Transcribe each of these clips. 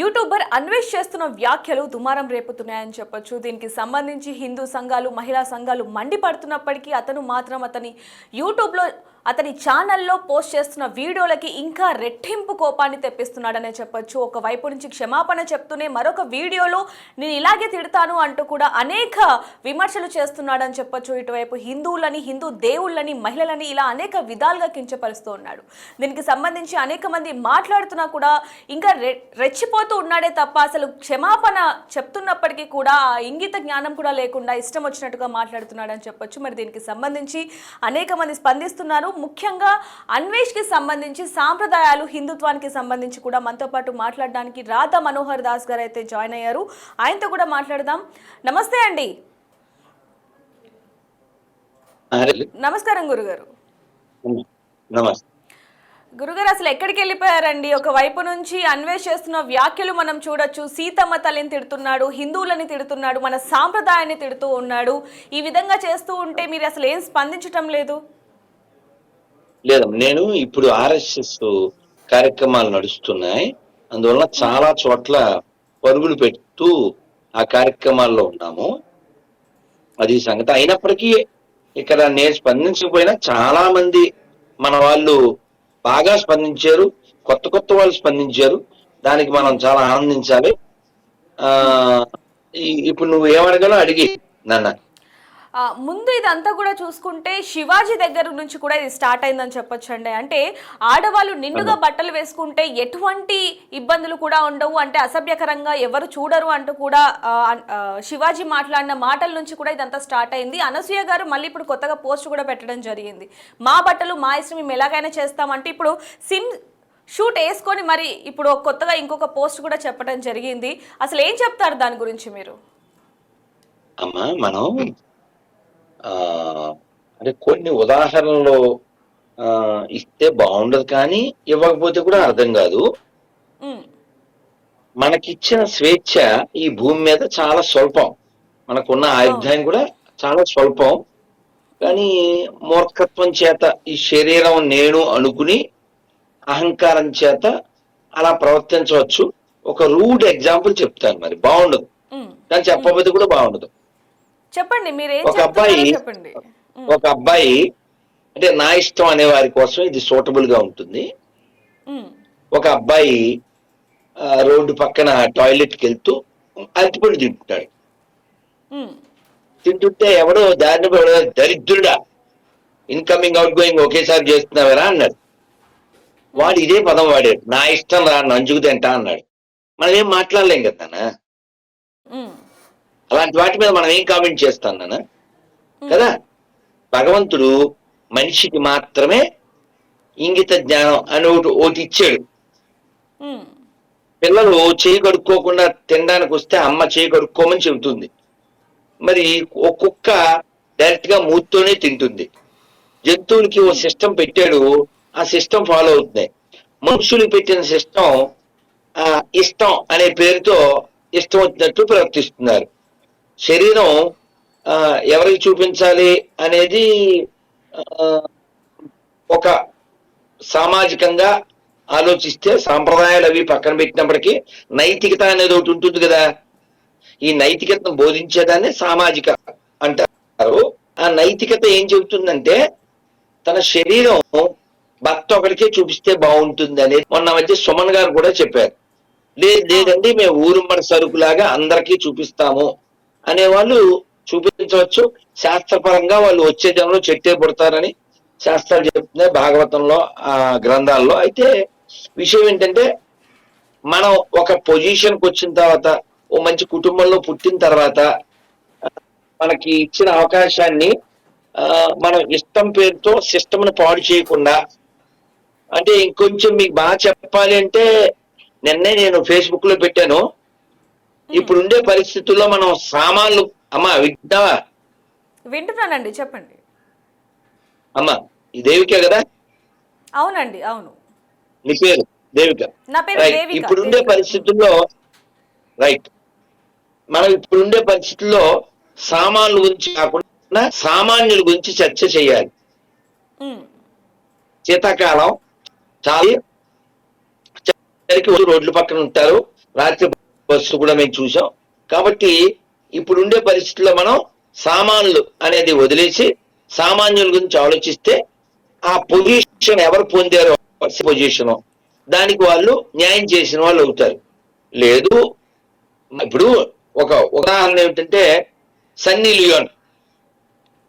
YouTuber Anvesh చేస్తున్న వ్యాఖ్యలు దుమారం రేపుతున్నాయని చెప్పొచ్చు. దీనికి సంబంధించి హిందూ సంఘాలు, మహిళా సంఘాలు మండిపడుతున్నప్పటికీ అతను మాత్రం యూట్యూబ్లో అతని ఛానల్లో పోస్ట్ చేస్తున్న వీడియోలకి ఇంకా రెట్టింపు కోపాన్ని తెప్పిస్తున్నాడనే చెప్పొచ్చు. ఒకవైపు నుంచి క్షమాపణ చెప్తూనే మరొక వీడియోలో నేను ఇలాగే తిడతాను అంటూ కూడా అనేక విమర్శలు చేస్తున్నాడని చెప్పొచ్చు. ఇటువైపు హిందువులని, హిందూ దేవుళ్ళని, మహిళలని ఇలా అనేక విధాలుగా కించపరుస్తూ ఉన్నాడు. దీనికి సంబంధించి అనేక మంది మాట్లాడుతున్నా కూడా ఇంకా రెచ్చిపోతూ ఉన్నాడే తప్ప అసలు క్షమాపణ చెప్తున్నప్పటికీ కూడా ఆ ఇంగిత జ్ఞానం కూడా లేకుండా ఇష్టం వచ్చినట్టుగా మాట్లాడుతున్నాడని చెప్పొచ్చు. మరి దీనికి సంబంధించి అనేక మంది స్పందిస్తున్నారు. ముఖ్యంగా అన్వేష్కి సంబంధించి సాంప్రదాయాలు, హిందుత్వానికి సంబంధించి కూడా మనతో పాటు మాట్లాడడానికి రాధా మనోహర్ దాస్ గారు అయితే జాయిన్ అయ్యారు. ఆయనతో కూడా మాట్లాడదాం. నమస్తే అండి. నమస్కారం గురుగారు. గురుగారు, అసలు ఎక్కడికి వెళ్ళిపోయారండి? ఒకవైపు నుంచి అన్వేష్ చేస్తున్న వ్యాఖ్యలు మనం చూడొచ్చు. సీతమ్మ తల్లిని తిడుతున్నాడు, హిందువులని తిడుతున్నాడు, మన సాంప్రదాయాన్ని తిడుతూ ఉన్నాడు. ఈ విధంగా చేస్తూ ఉంటే మీరు అసలు ఏం స్పందించటం లేదు? లేదు, నేను ఇప్పుడు ఆర్ఎస్ఎస్ కార్యక్రమాలు నడుస్తున్నాయి, అందువల్ల చాలా చోట్ల పరుగులు పెడుతూ ఆ కార్యక్రమాల్లో ఉన్నాము. అది సంగతి. అయినప్పటికీ ఇక్కడ నేను స్పందించకపోయినా చాలా మంది మన వాళ్ళు బాగా స్పందించారు, కొత్త కొత్త వాళ్ళు స్పందించారు. దానికి మనం చాలా ఆనందించాలి. ఇప్పుడు నువ్వు ఏమడగలో అడిగి నన్ను. ముందు ఇదంతా కూడా చూసుకుంటే శివాజీ దగ్గర నుంచి కూడా ఇది స్టార్ట్ అయిందని చెప్పొచ్చు అండి. అంటే ఆడవాళ్ళు నిండుగా బట్టలు వేసుకుంటే ఎటువంటి ఇబ్బందులు కూడా ఉండవు, అంటే అసభ్యకరంగా ఎవరు చూడరు అంటూ కూడా శివాజీ మాట్లాడిన మాటల నుంచి కూడా ఇదంతా స్టార్ట్ అయింది. అనసూయ గారు మళ్ళీ ఇప్పుడు కొత్తగా పోస్ట్ కూడా పెట్టడం జరిగింది. మా బట్టలు మా ఇష్టం, మేము ఎలాగైనా చేస్తామంటే ఇప్పుడు షూట్ వేసుకొని మరి ఇప్పుడు కొత్తగా ఇంకొక పోస్ట్ కూడా చెప్పడం జరిగింది. అసలు ఏం చెప్తారు దాని గురించి మీరు? అమ్మా, మనం అంటే కొన్ని ఉదాహరణలు ఇస్తే బాగుండదు, కానీ ఇవ్వకపోతే కూడా అర్థం కాదు. మనకిచ్చిన స్వేచ్ఛ ఈ భూమి మీద చాలా స్వల్పం, మనకున్న ఆయుర్దాయం కూడా చాలా స్వల్పం. కానీ మూర్ఖత్వం చేత ఈ శరీరం నేను అనుకుని అహంకారం చేత అలా ప్రవర్తించవచ్చు. ఒక రూడ్ ఎగ్జాంపుల్ చెప్తాను, మరి బాగుండదు కానీ చెప్పకపోతే కూడా బాగుండదు. చెప్పండి, ఒక అబ్బాయి అంటే నా ఇష్టం అనే వారి కోసం ఇది సూటబుల్ గా ఉంటుంది. ఒక అబ్బాయి రోడ్డు పక్కన టాయిలెట్కి వెళ్తూ అరటిపండు తింటున్నాడు. తింటుంటే ఎవడో దారిని దరిద్రుడా, ఇన్కమింగ్ అవుట్ గోయింగ్ ఒకేసారి చేస్తున్నావరా అన్నాడు. వాడు ఇదే పదం వాడాడు, నా ఇష్టం రా, నంజుకు తింటా అన్నాడు. మనం ఏం మాట్లాడలేం కదా, అలాంటి వాటి మీద మనం ఏం కామెంట్ చేస్తాం నాన్న కదా. భగవంతుడు మనిషికి మాత్రమే ఇంగిత జ్ఞానం అని ఒకటి ఇచ్చాడు. పిల్లలు చేయి కడుక్కోకుండా తినడానికి వస్తే అమ్మ చేయి కడుక్కోమని చెబుతుంది. మరి ఓ కుక్క డైరెక్ట్ గా మూతితోనే తింటుంది. జంతువులకి ఓ సిస్టమ్ పెట్టాడు, ఆ సిస్టమ్ ఫాలో అవుతున్నాయి. మనుషులు పెట్టిన సిస్టమ్ ఇష్టం అనే పేరుతో ఇష్టం వచ్చినట్టు ప్రవర్తిస్తున్నారు. శరీరం ఎవరికి చూపించాలి అనేది ఒక సామాజికంగా ఆలోచిస్తే సాంప్రదాయాలు అవి పక్కన పెట్టినప్పటికీ నైతికత అనేది ఒకటి ఉంటుంది కదా. ఈ నైతికతను బోధించేదాన్ని సామాజిక అంటారు. ఆ నైతికత ఏం చెబుతుందంటే తన శరీరం భర్త ఒకరికే చూపిస్తే బాగుంటుంది అనేది మొన్న మధ్య సుమన్ గారు కూడా చెప్పారు. లేదండి మేము ఊరుమ్మడి సరుకులాగా అందరికీ చూపిస్తాము అనేవాళ్ళు చూపించవచ్చు. శాస్త్రపరంగా వాళ్ళు వచ్చే జనంలో చెట్టే పుడతారని శాస్త్రాలు చెప్తున్నాయి భాగవతంలో, ఆ గ్రంథాల్లో. అయితే విషయం ఏంటంటే మనం ఒక పొజిషన్కి వచ్చిన తర్వాత, ఓ మంచి కుటుంబంలో పుట్టిన తర్వాత మనకి ఇచ్చిన అవకాశాన్ని మనం ఇష్టం పేరుతో సిస్టమ్ను పాడు చేయకుండా, అంటే ఇంకొంచెం మీకు బాగా చెప్పాలి అంటే నిన్నే నేను ఫేస్బుక్ లో పెట్టాను, ఇప్పుడుండే పరిస్థితుల్లో మనం సామాన్లు, అమ్మా వింటావా? వింటున్నానండి, చెప్పండి. అమ్మా ఈ దేవిక కదా? అవునండి, అవును. నీ పేరు దేవిక? ఇప్పుడుండే పరిస్థితుల్లో రైట్, మనం ఇప్పుడుండే పరిస్థితుల్లో సామాన్ల గురించి కాకుండా సామాన్యుల గురించి చర్చ చేయాలి. శీతాకాలం చాలా రోడ్ల పక్కన ఉంటారు, రాత్రి బస్సు కూడా మేము చూసాం. కాబట్టి ఇప్పుడుండే పరిస్థితుల్లో మనం సామాన్లు అనేది వదిలేసి సామాన్యుల గురించి ఆలోచిస్తే ఆ పొజిషన్ ఎవరు పొందారో పొజిషన్ దానికి వాళ్ళు న్యాయం చేసిన వాళ్ళు అవుతారు. లేదు, ఇప్పుడు ఒక ఉదాహరణ ఏమిటంటే సన్నీ లియోన్,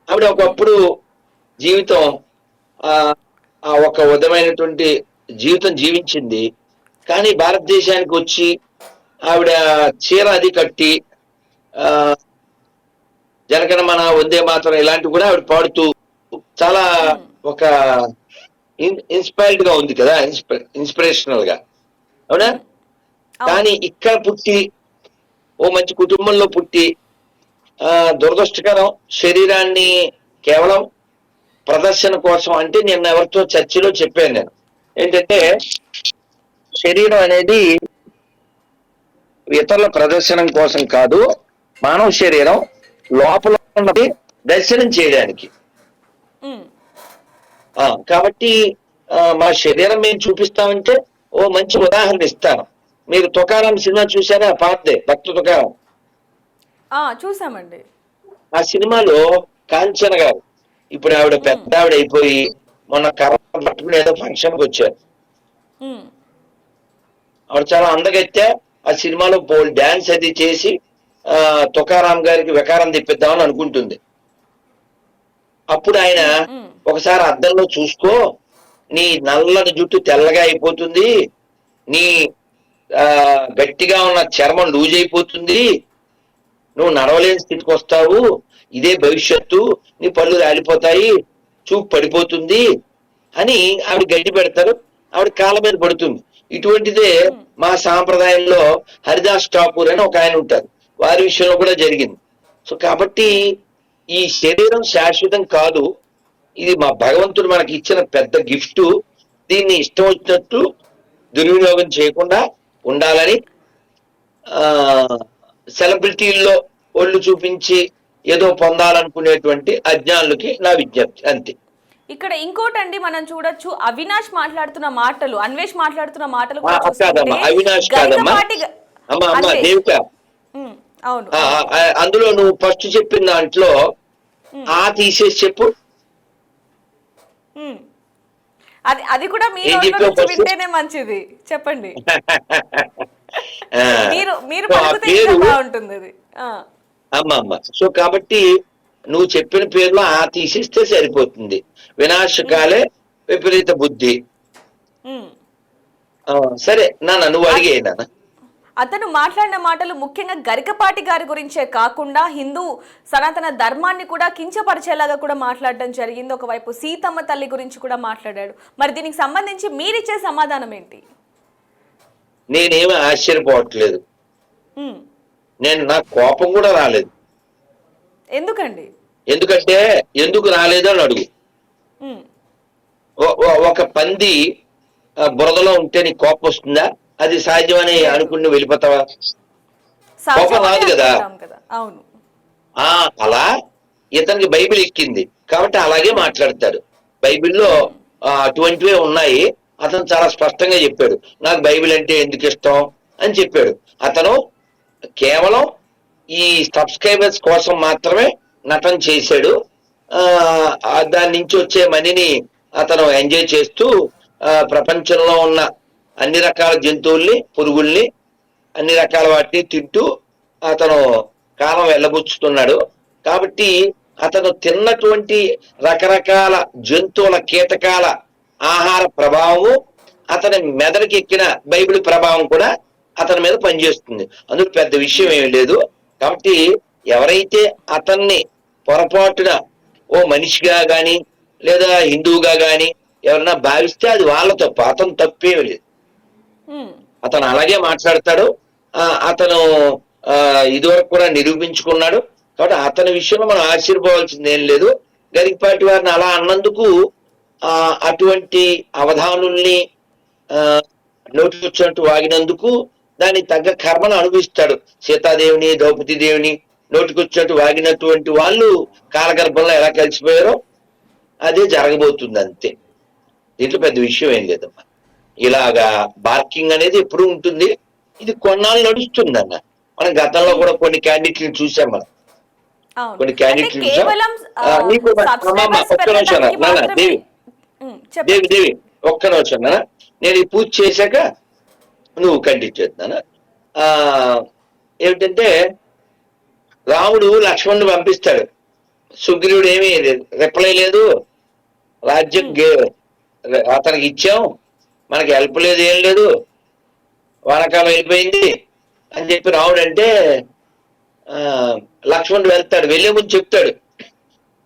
ఆవిడ ఒకప్పుడు జీవితం ఆ ఒక విధమైనటువంటి జీవితం జీవించింది. కానీ భారతదేశానికి వచ్చి ఆవిడ చీర అది కట్టి జనగణమన వందే మాతరం ఇలాంటివి కూడా ఆవిడ పాడుతూ చాలా ఒక ఇన్స్పైర్డ్ గా ఉంది కదా, ఇన్స్పిరేషనల్ గా, అవునా? కానీ ఇక్కడ పుట్టి ఓ మంచి కుటుంబంలో పుట్టి దురదృష్టకరం శరీరాన్ని కేవలం ప్రదర్శన కోసం, అంటే నిన్న ఎవరితో చర్చలో చెప్పాను నేను ఏంటంటే శరీరం అనేది ఇతరుల ప్రదర్శనం కోసం కాదు, మానవ శరీరం లోపల ఉన్నది దర్శనం చేయడానికి. కాబట్టి మా శరీరం మేము చూపిస్తామంటే ఓ మంచి ఉదాహరణ ఇస్తాను. మీరు తుకారాం సినిమా చూసారా? పాతదే, భక్త తుకారాం. చూసామండి. ఆ సినిమాలో కాంచన గారు ఇప్పుడు ఆవిడ పెద్ద ఆవిడ అయిపోయి మొన్న కర్ర పట్టుకుని ఏదో ఫంక్షన్కి వచ్చారు. ఆవిడ చాలా అందగత్తే. ఆ సినిమాలో డాన్స్ అది చేసి తుకారాం గారికి వికారం తెప్పిద్దామని అనుకుంటుంది. అప్పుడు ఆయన ఒకసారి అద్దంలో చూసుకో, నీ నల్లని జుట్టు తెల్లగా అయిపోతుంది, నీ గట్టిగా ఉన్న చర్మం లూజ్ అయిపోతుంది, నువ్వు నడవలేని స్థితికి వస్తావు, ఇదే భవిష్యత్తు, నీ పళ్ళు రాలిపోతాయి, చూపు పడిపోతుంది అని ఆవిడ గడ్డి పెడతారు. ఆవిడ కాళ్ళ మీద పడుతుంది. ఇటువంటిదే మా సాంప్రదాయంలో హరిదాస్ ఠాకూర్ అని ఒక ఆయన ఉంటారు, వారి విషయంలో కూడా జరిగింది. సో కాబట్టి ఈ శరీరం శాశ్వతం కాదు, ఇది మా భగవంతుడు మనకి ఇచ్చిన పెద్ద గిఫ్ట్. దీన్ని ఇష్టం వచ్చినట్టు దుర్వినియోగం చేయకుండా ఉండాలని సెలబ్రిటీల్లో ఒళ్ళు చూపించి ఏదో పొందాలనుకునేటువంటి అజ్ఞానులకి నా విజ్ఞప్తి, అంతే. ఇక్కడ ఇంకోటండి, మనం చూడొచ్చు అవినాష్ మాట్లాడుతున్న మాటలు, అన్వేష్ మాట్లాడుతున్న మాటలు అవినాష్ కాదమ్మా, దేవిక. అవును, అందులో నువ్వు ఫస్ట్ చెప్పిన దాంట్లో తీసేసి చెప్పు. అది కూడా మీరు వింటేనే మంచిది, చెప్పండి. మీరు బాగుంటుంది అది. అమ్మ సో కాబట్టి నువ్వు చెప్పిన పేర్లో తీసేస్తే సరిపోతుంది. వినాశకాలే విపరీత బుద్ధి. సరే నాన్న, నువ్వు అడిగే నాన్న. అతను మాట్లాడిన మాటలు ముఖ్యంగా గరికపాటి గారి గురించే కాకుండా హిందూ సనాతన ధర్మాన్ని కూడా కించపరిచేలాగా కూడా మాట్లాడడం జరిగింది. ఒకవైపు సీతమ్మ తల్లి గురించి కూడా మాట్లాడాడు. మరి దీనికి సంబంధించి మీరిచ్చే సమాధానం ఏంటి? నేనేమి ఆశ్చర్యపోవట్లేదు, నా కోపం కూడా రాలేదు. ఎందుకండి? ఎందుకంటే ఎందుకు రాలేదు అని అడుగు. ఒక పంది బురదలో ఉంటే నీకు కోపం వస్తుందా? అది సహజమని అనుకుని వెళ్ళిపోతావా? కోపం రాదు కదా. అవును. అలా ఇతనికి బైబిల్ ఎక్కింది కాబట్టి అలాగే మాట్లాడతాడు. బైబిల్లో అటువంటివే ఉన్నాయి. అతను చాలా స్పష్టంగా చెప్పాడు, నాకు బైబిల్ అంటే ఎందుకు ఇష్టం అని చెప్పాడు. అతను కేవలం ఈ సబ్స్క్రైబర్స్ కోసం మాత్రమే నటన చేశాడు. దాని నుంచి వచ్చే మనీని అతను ఎంజాయ్ చేస్తూ ప్రపంచంలో ఉన్న అన్ని రకాల జంతువుల్ని, పురుగుల్ని, అన్ని రకాల వాటిని తింటూ అతను కాలం వెళ్ళబుచ్చుతున్నాడు. కాబట్టి అతను తిన్నటువంటి రకరకాల జంతువుల, కీటకాల ఆహార ప్రభావము అతని మెదడుకి ఎక్కిన బైబిల్ ప్రభావం కూడా అతని మీద పనిచేస్తుంది. అందుకు పెద్ద విషయం ఏమి లేదు. కాబట్టి ఎవరైతే అతన్ని పొరపాటున ఓ మనిషిగా గాని లేదా హిందువుగా గాని ఎవరన్నా భావిస్తే అది వాళ్ళ తప్పు, అతను తప్పేమి లేదు. అతను అలాగే మాట్లాడతాడు. అతను ఇదివరకు కూడా నిరూపించుకున్నాడు. కాబట్టి అతని విషయంలో మనం ఆశ్చర్యపోవాల్సింది ఏం లేదు. గరికపాటి వారిని అలా అన్నందుకు అటువంటి అవధానుల్ని నోటికొచ్చినట్టు వాగినందుకు దానికి తగ్గ కర్మను అనుభవిస్తాడు. సీతాదేవిని, ద్రౌపదీదేవిని నోటికొచ్చినట్టు వాగినటువంటి వాళ్ళు కాలగర్భంలో ఎలా కలిసిపోయారో అదే జరగబోతుంది, అంతే. దీంట్లో పెద్ద విషయం ఏం లేదమ్మా. ఇలాగా బార్కింగ్ అనేది ఎప్పుడు ఉంటుంది. ఇది కొన్నాళ్ళు నడుస్తుందన్న. మనం గతంలో కూడా కొన్ని క్యాండిడేట్లను చూసాం మనం. అవును. కొన్ని అంటే క్యాండిడేట్లు చూసాం. కేవలం నీకు అమ్మమ్మ సబ్స్క్రైబర్స్ ఒక్క నిమిషం పెరగడానికి నాన్న మాత్రమే. దేవి చెప్పండి. దేవి దేవి ఒక్క నిమిషం నాన్న. నేను ఈ పూజ చేశాక నువ్వు కంటిన్యూ చేస్తున్నాను. ఆ ఏమిటంటే రాముడు లక్ష్మణుడు పంపిస్తాడు. సుగ్రీవుడు ఏమీ రిప్లై లేదు. రాజ్యం అతనికి ఇచ్చాం, మనకి హెల్ప్ లేదు, ఏం లేదు, వానకాలం వెళ్ళిపోయింది అని చెప్పి రాముడు అంటే లక్ష్మణుడు వెళ్తాడు. వెళ్ళే ముందు చెప్తాడు,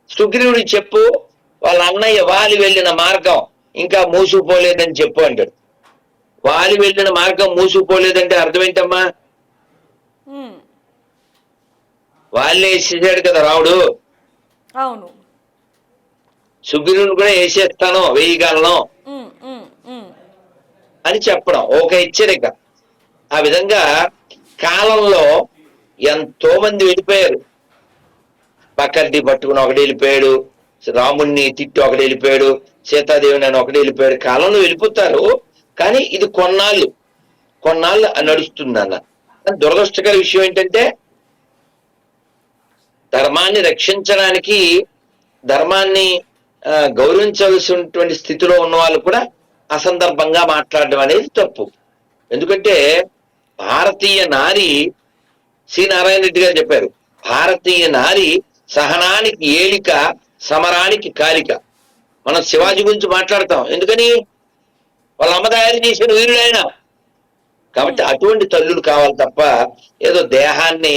సుగ్రీవుడు చెప్పు వాళ్ళ అన్నయ్య వాలి వెళ్ళిన మార్గం ఇంకా మూసుకుపోలేదని చెప్పు అంటాడు. వాలి వెళ్ళిన మార్గం మూసుకుపోలేదంటే అర్థం ఏంటమ్మా? వాళ్ళే వేసేసాడు కదా రాముడు. అవును. సుగ్రీవుని కూడా వేసేస్తాను, వేయగలను అని చెప్పడం ఒక హెచ్చరిక. ఆ విధంగా కాలంలో ఎంతో మంది వెళ్ళిపోయారు. పక్కర్ది పట్టుకుని ఒకటి వెళ్ళిపోయాడు, రాముణ్ణి తిట్టి ఒకటి వెళ్ళిపోయాడు, సీతాదేవిని అని ఒకటి వెళ్ళిపోయాడు. కాలంలో వెళ్ళిపోతారు, కానీ ఇది కొన్నాళ్ళు నడుస్తుంది అన్న. దురదృష్టకర విషయం ఏంటంటే ధర్మాన్ని రక్షించడానికి, ధర్మాన్ని గౌరవించవలసినటువంటి స్థితిలో ఉన్న వాళ్ళు కూడా అసందర్భంగా మాట్లాడడం అనేది తప్పు. ఎందుకంటే భారతీయ నారి, సి నారాయణ రెడ్డి గారు చెప్పారు, భారతీయ నారి సహనానికి ఏలిక, సమరానికి కాలిక. మనం శివాజీ గురించి మాట్లాడతాం, ఎందుకని వాళ్ళ అమ్మ తయారు చేసిన వీరుడైన. కాబట్టి అటువంటి తల్లులు కావాలి తప్ప ఏదో దేహాన్ని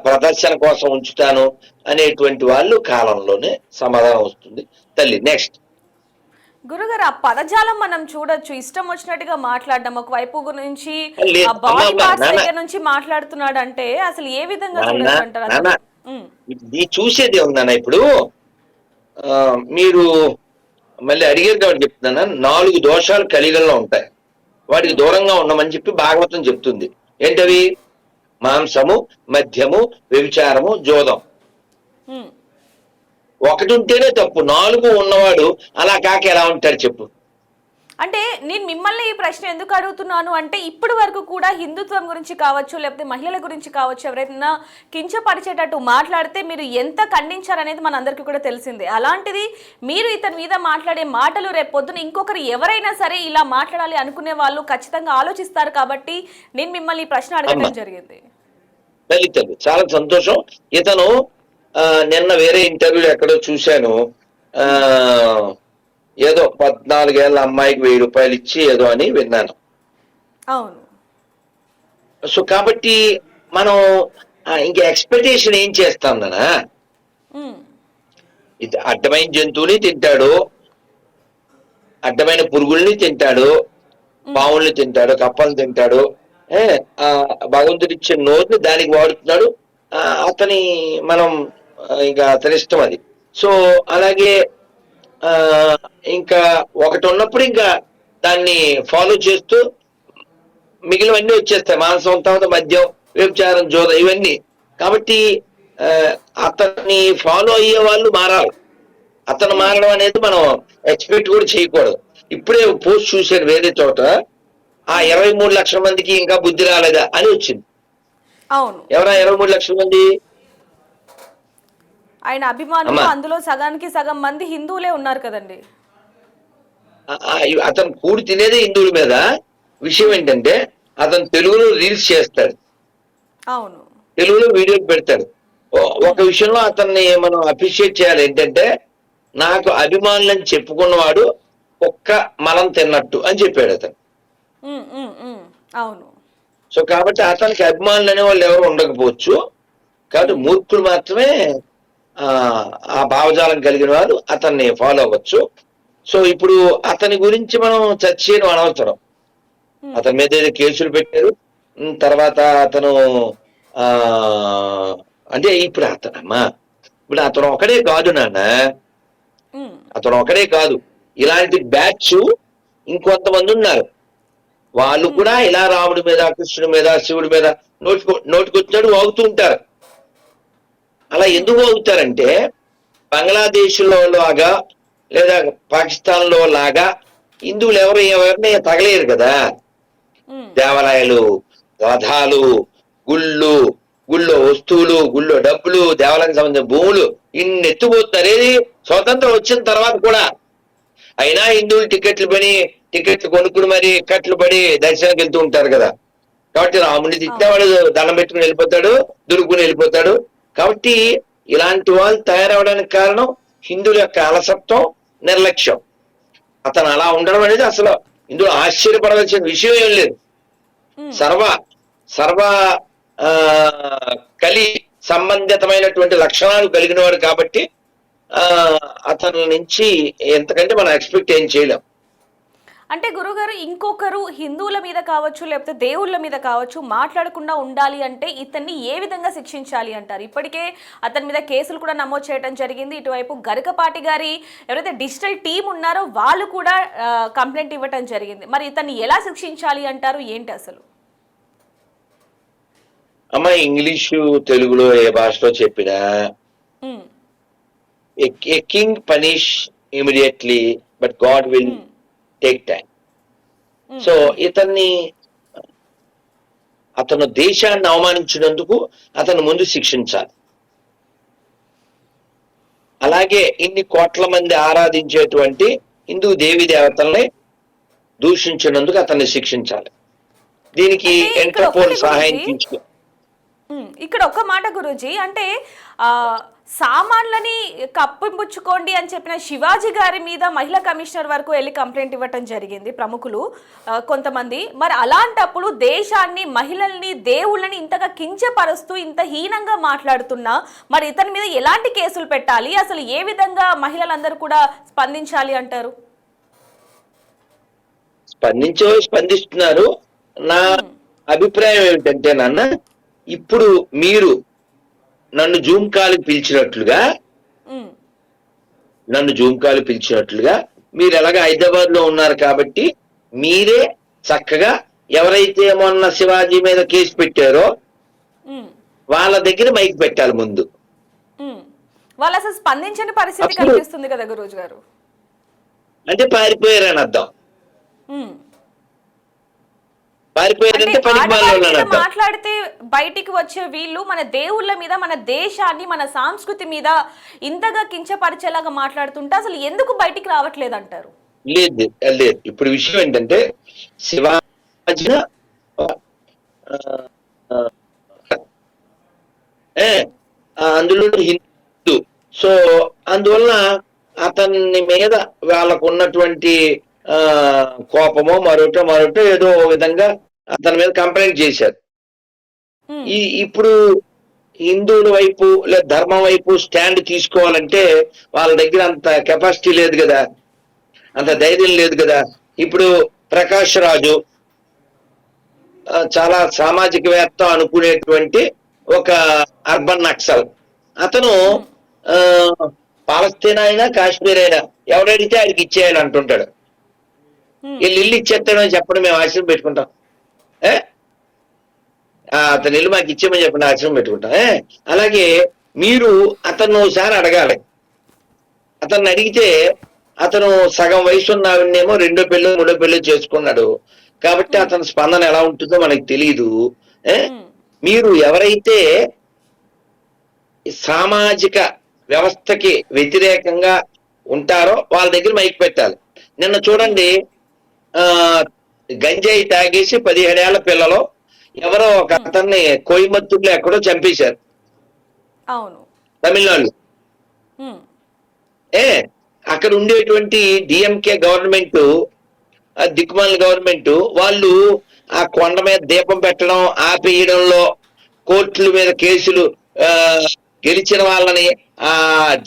ప్రదర్శన కోసం ఉంచుతాను అనేటువంటి వాళ్ళు కాలంలోనే సమాధానం వస్తుంది తల్లి. నెక్స్ట్ గురుగారు, ఆ పదజాలం మనం చూడొచ్చు, ఇష్టం వచ్చినట్టుగా మాట్లాడడం. ఒకవైపు గురించి బాడీ పార్ట్స్ దగ్గర నుంచి మాట్లాడుతున్నాడు అంటే అసలు ఏ విధంగా చూడొచ్చు అంటారు? ఇది చూసేది ఉందన్న. ఇప్పుడు మీరు మళ్ళీ అడిగేది కాబట్టి చెప్తున్నాను. 4 దోషాలు కలిగల్లో ఉంటాయి, వాటికి దూరంగా ఉండమని చెప్పి భాగవతం చెప్తుంది. ఏంటవి? మాంసము, మద్యము, వ్యభిచారము, జోదం. ఒకటి ఉంటేనే తప్పు, 4 ఉన్నవాడు అలా కాక ఎలా ఉంటాడు చెప్పు? అంటే నేను మిమ్మల్ని ఈ ప్రశ్న ఎందుకు అడుగుతున్నాను అంటే, ఇప్పటి వరకు కూడా హిందుత్వం గురించి కావచ్చు, లేకపోతే మహిళల గురించి కావచ్చు, ఎవరైనా కించపరిచేటట్టు మాట్లాడితే మీరు ఎంత ఖండించారనేది మనందరికీ కూడా తెలిసిందే. అలాంటిది మీరు ఇతని మీద మాట్లాడే మాటలు రేపు పొద్దున ఇంకొకరు ఎవరైనా సరే ఇలా మాట్లాడాలి అనుకునే వాళ్ళు ఖచ్చితంగా ఆలోచిస్తారు. కాబట్టి నేను మిమ్మల్ని ఈ ప్రశ్న అడగడం జరిగింది. చాలా సంతోషం. ఇతను నిన్న వేరే ఇంటర్వ్యూ ఎక్కడో చూశాను, ఏదో 14 ఏళ్ల అమ్మాయికి 1000 రూపాయలు ఇచ్చి ఏదో అని విన్నాను. అవును. సో కాబట్టి మనం ఇంకా ఎక్స్పెక్టేషన్ ఏం చేస్తాందనా? ఇది అడ్డమైన జంతువుని తింటాడు, అడ్డమైన పురుగుల్ని తింటాడు, పావుల్ని తింటాడు, కప్పల్ని తింటాడు. భగవంతుడు ఇచ్చే నోరుని దానికి వాడుతున్నాడు. అతని మనం ఇంకా అతని ఇష్టం అది. సో అలాగే ఇంకా ఒకటి ఉన్నప్పుడు ఇంకా దాన్ని ఫాలో చేస్తూ మిగిలినవన్నీ వచ్చేస్తాయి. మాంసం, తర్వాత మద్యం, వ్యభిచారం, జోదం, ఇవన్నీ. కాబట్టి అతన్ని ఫాలో అయ్యే వాళ్ళు మారాలి. అతను మారడం అనేది మనం ఎక్స్పెక్ట్ కూడా చేయకూడదు. ఇప్పుడే పోస్ట్ చూశాను వేరే చోట, 23 లక్షల మందికి ఇంకా బుద్ధి రాలేదా అని వచ్చింది. అవును. ఎవరా 23 లక్షల మంది? ఆయన అభిమానులు, అందులో సగానికి సగం మంది హిందువులే ఉన్నారు కదండి. అతను కూడి తినేదే హిందువుల మీద. విషయం ఏంటంటే అతను తెలుగులో రీల్స్ చేస్తాడు, అవును, తెలుగులో వీడియోలు పెడతాడు. ఒక విషయంలో అతన్ని మనం అప్రిషియేట్ చేయాలి. ఏంటంటే నాకు అభిమానులని చెప్పుకున్నవాడు ఒక్క మలం తిన్నట్టు అని చెప్పాడు అతను. అవును. సో కాబట్టి అతనికి అభిమానులు అనే వాళ్ళు ఎవరు ఉండకపోవచ్చు. కాబట్టి మూర్ఖులు మాత్రమే ఆ భావజాలం కలిగిన వారు అతన్ని ఫాలో అవ్వచ్చు. సో ఇప్పుడు అతని గురించి మనం చర్చ చేయడం అనవసరం. అతని మీద ఏదో కేసులు పెట్టారు, తర్వాత అతను అంటే ఇప్పుడు అతను ఒకడే కాదు నాన్న, అతను ఒకడే కాదు, ఇలాంటి బ్యాచ్ ఇంకొంతమంది ఉన్నారు. వాళ్ళు కూడా ఇలా రాముడి మీద, కృష్ణుడి మీద, శివుడి మీద నోటికొచ్చినట్టు వాగుతూ ఉంటారు. అలా ఎందుకు వాగుతారంటే బంగ్లాదేశ్ లో లాగా లేదా పాకిస్తాన్ లో లాగా హిందువులు ఎవరిని తగలేరు కదా. దేవాలయాలు రథాలు, గుళ్ళు, గుళ్ళో వస్తువులు, గుళ్ళో డబ్బులు, దేవాలయానికి సంబంధించిన భూములు ఇన్ని ఎత్తుపోతున్నారు. ఏది స్వతంత్రం వచ్చిన తర్వాత కూడా. అయినా హిందువులు టికెట్లు కొనుక్కుని మరి కట్లు పడి దర్శనానికి వెళ్తూ ఉంటారు కదా. కాబట్టి రాముడిని తిట్టినవాడు దండం పెట్టుకుని వెళ్ళిపోతాడు, దురుకుని వెళ్ళిపోతాడు. కాబట్టి ఇలాంటి వాళ్ళు తయారవడానికి కారణం హిందువుల యొక్క అలసత్వం, నిర్లక్ష్యం. అతను అలా ఉండడం అనేది అసలు ఇందులో ఆశ్చర్యపడవలసిన విషయం ఏం లేదు. సర్వ కలి సంబంధితమైనటువంటి లక్షణాలు కలిగిన వాడు కాబట్టి అతని నుంచి ఎంతకంటే మనం ఎక్స్పెక్ట్ ఏం చేయలేం. అంటే గురుగారు, ఇంకొకరు హిందువుల మీద కావచ్చు లేకపోతే దేవుళ్ళ మీద కావచ్చు మాట్లాడకుండా ఉండాలి అంటే ఇతన్ని ఏ విధంగా శిక్షించాలి అంటారు? ఇప్పటికే అతని మీద కేసులు కూడా నమోదు చేయడం జరిగింది. ఇటువైపు గరికపాటి గారి ఎవరైతే డిజిటల్ టీం ఉన్నారో వాళ్ళు కూడా కంప్లైంట్ ఇవ్వటం జరిగింది. మరి ఇతన్ని ఎలా శిక్షించాలి అంటారు? ఏంటి అసలు? అమ్మ, ఇంగ్లీషు తెలుగులో ఏ భాషలో చెప్పినా a king punish immediately but God will take time. So అతను దేశాన్ని అవమానించినందుకు అతను ముందు శిక్షించాలి. అలాగే ఇన్ని కోట్ల మంది ఆరాధించేటువంటి హిందూ దేవీ దేవతల్ని దూషించినందుకు అతన్ని శిక్షించాలి. దీనికి ఇంటర్పోల్ సహాయం తీసుకో. ఇక్కడ ఒక మాట గురూజీ, అంటే సామాన్లని కప్పిపుచ్చుకోండి అని చెప్పిన శివాజీ గారి మీద మహిళా కమిషనర్ వరకు వెళ్ళి కంప్లైంట్ ఇవ్వటం జరిగింది ప్రముఖులు కొంతమంది. మరి అలాంటప్పుడు దేశాన్ని, మహిళల్ని, దేవుళ్ళని ఇంతగా కించపరుస్తూ ఇంత హీనంగా మాట్లాడుతున్నా మరి ఇతని మీద ఎలాంటి కేసులు పెట్టాలి? అసలు ఏ విధంగా మహిళలందరూ కూడా స్పందించాలి అంటారు? స్పందిస్తున్నారు. నా అభిప్రాయం ఏమిటంటే, నాన్న, ఇప్పుడు మీరు నన్ను జూమ్ కాల్కి పిలిచినట్లుగా మీరు ఎలాగ హైదరాబాద్ లో ఉన్నారు కాబట్టి మీరే చక్కగా ఎవరైతే మొన్న శివాజీ మీద కేసు పెట్టారో వాళ్ళ దగ్గర మైక్ పెట్టాలి ముందు. వాళ్ళు అసలు స్పందించని పరిస్థితి కనిపిస్తుంది కదా గురూజీ గారు. అంటే పారిపోయారని అర్థం. మాట్లాడితే బయటికి వచ్చే వీళ్ళు మన దేవుళ్ళ మీద, మన దేశాన్ని, మన సంస్కృతి మీద ఇంతగా కించపరిచేలాగా మాట్లాడుతుంటే అసలు ఎందుకు బయటికి రావట్లేదు అంటారు? లేదు. ఇప్పుడు విషయం ఏంటంటే, శివాజీ అందులో హిందూ, సో అందువలన అతని మీద వాళ్ళకు ఉన్నటువంటి కోపమో మరొకటో ఏదో విధంగా అతని మీద కంప్లైంట్ చేశారు. ఇప్పుడు హిందువుల వైపు లేదా ధర్మం వైపు స్టాండ్ తీసుకోవాలంటే వాళ్ళ దగ్గర అంత కెపాసిటీ లేదు కదా, అంత ధైర్యం లేదు కదా. ఇప్పుడు ప్రకాష్ రాజు చాలా సామాజికవేత్త అనుకునేటువంటి ఒక అర్బన్ నక్సల్. అతను పాలస్తీనా అయినా కాశ్మీర్ అయినా ఎవడడితే ఆయనకి ఇచ్చేయాలి అంటుంటాడు. వీళ్ళు ఇల్లు ఇచ్చేస్తాడని చెప్పడం మేము ఆశ్రమం పెట్టుకుంటాం. అతను ఇల్లు మాకు ఇచ్చేమని చెప్పండి, ఆశ్రమం పెట్టుకుంటాం. అలాగే మీరు అతను ఒకసారి అడగాలి. అతన్ని అడిగితే అతను సగం వయసు ఉన్నవాడినేమో 2వ పెళ్ళి 3వ పెళ్ళి చేసుకున్నాడు కాబట్టి అతని స్పందన ఎలా ఉంటుందో మనకి తెలియదు. మీరు ఎవరైతే సామాజిక వ్యవస్థకి వ్యతిరేకంగా ఉంటారో వాళ్ళ దగ్గర మైక్ పెట్టాలి. నిన్న చూడండి, గంజాయి తాగేసి 17 ఏళ్ల పిల్లలు ఎవరో ఒక అతన్ని కోయంబత్తూరులో ఎక్కడో చంపేశారు, తమిళనాడు. అక్కడ ఉండేటువంటి డిఎంకే గవర్నమెంట్, దిక్కుమాలిన గవర్నమెంట్, వాళ్ళు ఆ కొండ మీద దీపం పెట్టడం ఆపేయడంలో, కోర్టుల మీద కేసులు గెలిచిన వాళ్ళని ఆ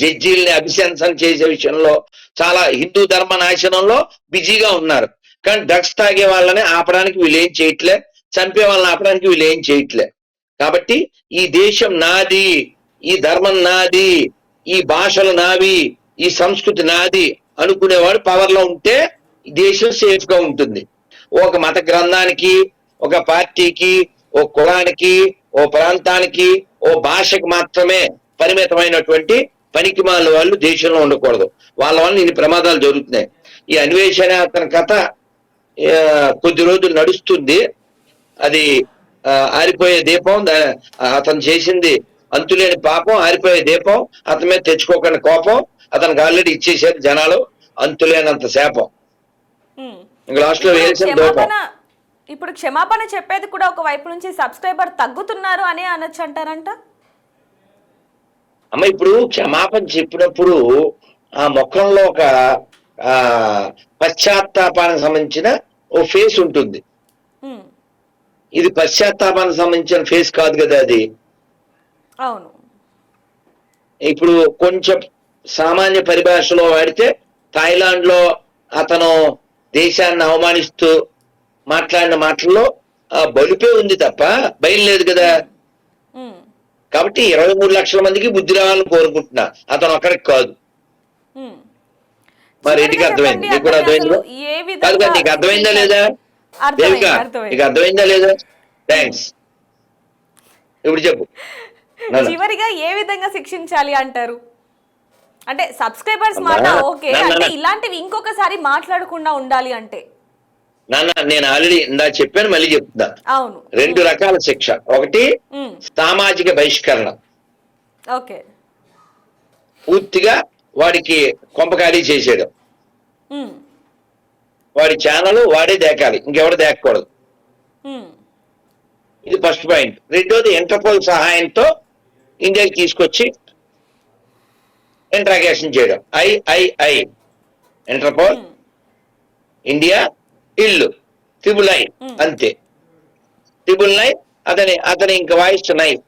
జడ్జీలని అభిశంసన చేసే విషయంలో చాలా హిందూ ధర్మ నాశనంలో బిజీగా ఉన్నారు. కానీ డ్రగ్స్ తాగే వాళ్ళని ఆపడానికి వీళ్ళు ఏం చేయట్లే, చంపే వాళ్ళని ఆపడానికి వీళ్ళు ఏం చేయట్లే. కాబట్టి ఈ దేశం నాది, ఈ ధర్మం నాది, ఈ భాషలు నావి, ఈ సంస్కృతి నాది అనుకునేవాడు పవర్ లో ఉంటే దేశం సేఫ్ గా ఉంటుంది. ఒక మత గ్రంథానికి, ఒక పార్టీకి, ఓ కులానికి, ఓ ప్రాంతానికి, ఓ భాషకు మాత్రమే పరిమితమైనటువంటి పనికిమాలిన వాళ్ళు దేశంలో ఉండకూడదు. వాళ్ళ వల్ల ఇన్ని ప్రమాదాలు జరుగుతున్నాయి. ఈ అన్వేషణ అతని కథ కొద్ది రోజులు నడుస్తుంది. అది ఆరిపోయే దీపం, అతను చేసింది అంతులేని పాపం, ఆరిపోయే దీపం, అతని మీద తెచ్చుకోకుండా కోపం, అతనికి ఆల్రెడీ ఇచ్చేసారు జనాలు, అంతులేనంత శాపం. ఉమ్. ఇంక లాస్ట్ లో ఇప్పుడు వేసిన దూపం. ఇప్పుడు క్షమాపణ చెప్పేది కూడా ఒక వైపు నుంచి సబ్స్క్రైబర్ తగ్గుతున్నారు అని అనొచ్చు అంటారంట. అమ్మ ఇప్పుడు క్షమాపణ చెప్పినప్పుడు ఆ ముఖంలో ఒక ఆ పశ్చాత్తాపానికి సంబంధించిన ఓ ఫేస్ ఉంటుంది. ఉమ్. ఇది పశ్చాత్తాపానికి సంబంధించిన ఫేస్ కాదు కదా అది. అవును. ఇప్పుడు కొంచెం సామాన్య పరిభాషలో వాడితే థాయిలాండ్ లో అతను దేశాన్ని అవమానిస్తూ మాట్లాడిన మాటల్లో బలుపే ఉంది తప్ప భయం లేదు కదా. ఉమ్. కాబట్టి 23 లక్షల మందికి బుద్ధి రావాలని కోరుకుంటున్నా, అతను అక్కడికి కాదు. ఉమ్. మరి ఇంటికి అర్థమైంది, నీకు కూడా అర్థమైంది ఏ కాదు కదా, నీకు అర్థమైందా లేదా దేవిక, నీకు అర్థమైందా లేదా? థ్యాంక్స్. ఇప్పుడు చెప్పు. చివరిగా ఏ విధంగా శిక్షించాలి అంటారు? అంటే సబ్స్క్రైబర్స్ మాట ఓకే, అంటే ఇలాంటివి ఇంకొకసారి మాట్లాడకుండా ఉండాలి అంటే. నాన్న నేను ఆల్రెడీ ఇందా చెప్పాను, మళ్ళీ చెప్తున్నా. అవును. 2 రకాల శిక్ష. ఒకటి సామాజిక బహిష్కరణ, ఓకే, పూర్తిగా వాడికి కొంపకారీ చేసేయడం, వాడి ఛానల్ వాడే దేకాలి, ఇంకెవరు దేకూడదు. ఇది ఫస్ట్ పాయింట్. రెండోది ఇంటర్పోల్ సహాయంతో ఇండియాకి తీసుకొచ్చి ఇంట్రాగేషన్ చేయడం. ఐ ఇంటర్పోల్, ఇండియా, ఇల్లు, ట్రిబుల్ అంతే. ట్రిబుల్ 9 అతని ఇంక వాయిస్ 9.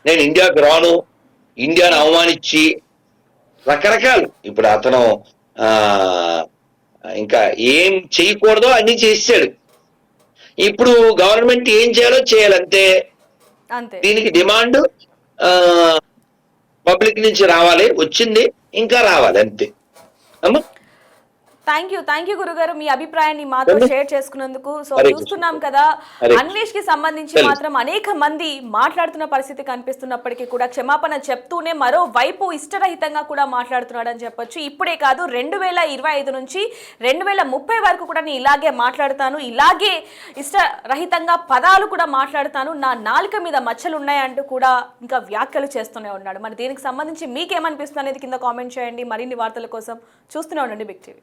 నేను ఇండియాకి రాను, ఇండియాను అవమానించి రకరకాలు. ఇప్పుడు అతను ఇంకా ఏం చేయకూడదో అన్ని చేసాడు. ఇప్పుడు గవర్నమెంట్ ఏం చేయాలో చేయాలంతే. దీనికి డిమాండ్ పబ్లిక్ నుంచి రావాలి, వచ్చింది, ఇంకా రావాలి, అంతే. అమ్మా థ్యాంక్ యూ గురుగారు, మీ అభిప్రాయాన్ని మాతో షేర్ చేసుకున్నందుకు. సో చూస్తున్నాం కదా, అన్వేష్ కి సంబంధించి మాత్రం అనేక మంది మాట్లాడుతున్న పరిస్థితి కనిపిస్తున్నప్పటికీ కూడా క్షమాపణ చెప్తూనే మరో వైపు ఇష్టరహితంగా కూడా మాట్లాడుతున్నాడని చెప్పొచ్చు. ఇప్పుడే కాదు, 2025 నుంచి 2030 వరకు కూడా నేను ఇలాగే మాట్లాడతాను, ఇలాగే ఇష్టరహితంగా పదాలు కూడా మాట్లాడతాను, నా నాలుక మీద మచ్చలు ఉన్నాయంటూ కూడా ఇంకా వ్యాఖ్యలు చేస్తూనే ఉన్నాడు. మరి దీనికి సంబంధించి మీకేమనిపిస్తుంది అనేది కింద కామెంట్ చేయండి. మరిన్ని వార్తల కోసం చూస్తూనే ఉండండి బిగ్ టీవీ.